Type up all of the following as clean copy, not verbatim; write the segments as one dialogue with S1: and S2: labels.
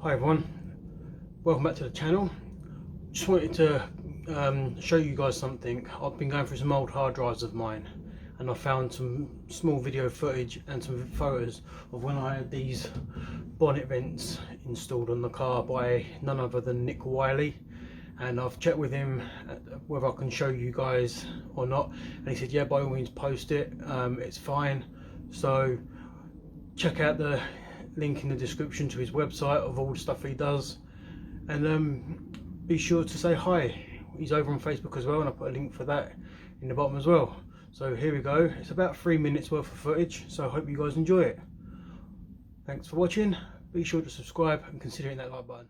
S1: Hi everyone, welcome back to the channel. Just wanted to show you guys something. I've been going through some old hard drives of mine and I found some small video footage and some photos of when I had these bonnet vents installed on the car by none other than Nick Wiley, and I've checked with him whether I can show you guys or not, and he said yeah, by all means post it, it's fine. So check out the link in the description to his website of all the stuff he does, and be sure to say hi. He's over on Facebook as well, and I put a link for that in the bottom as well. So here we go. It's about 3 minutes worth of footage, so I hope you guys enjoy it. Thanks for watching. Be sure to subscribe and consider hitting that like button.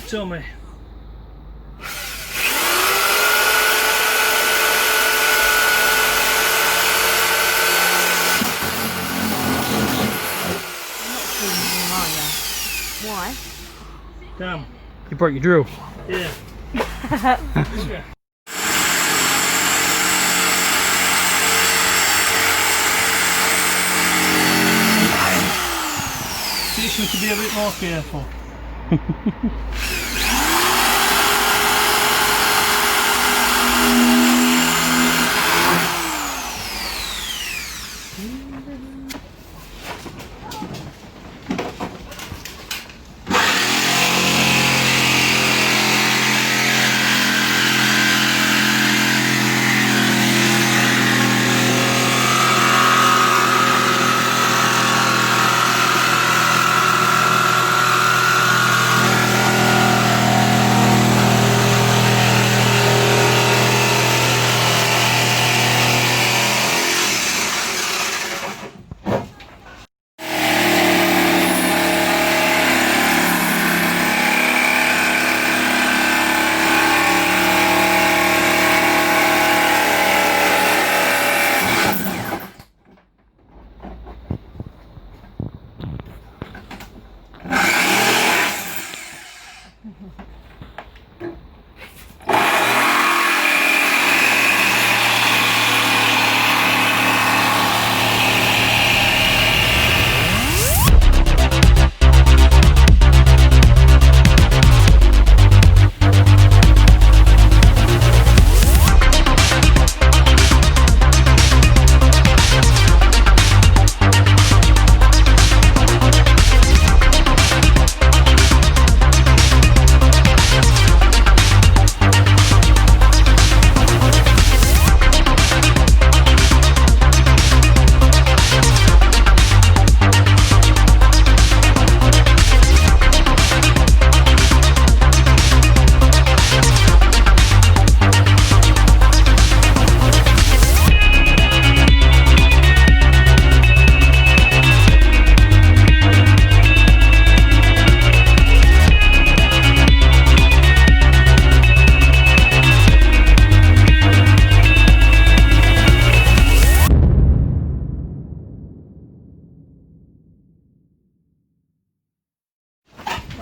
S2: Tell me.
S3: Why?
S2: Damn.
S1: You broke your drill.
S2: Yeah. Teach me to be a bit more careful.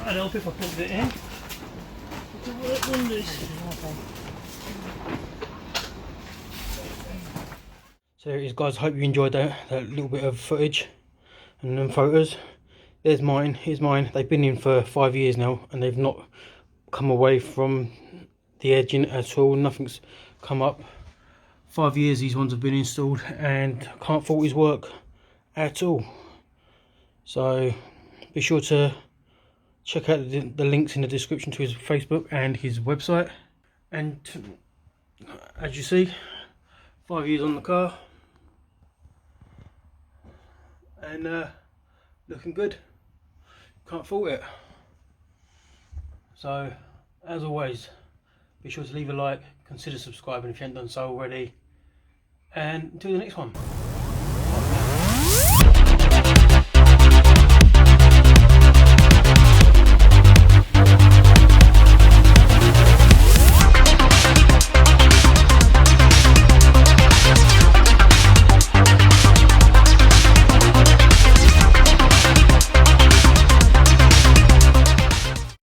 S2: I'd help if I plugged it in. It'll work wonders.
S1: So there it is, guys. Hope you enjoyed that little bit of footage and them photos. There's mine, here's mine. They've been in for 5 years now and they've not come away from the edging at all. Nothing's come up. 5 years these ones have been installed and can't fault his work at all. So be sure to check out the links in the description to his Facebook and his website. And as you see, 5 years on the car and looking good, can't fault it. So as always, be sure to leave a like, consider subscribing if you haven't done so already, and until the next one.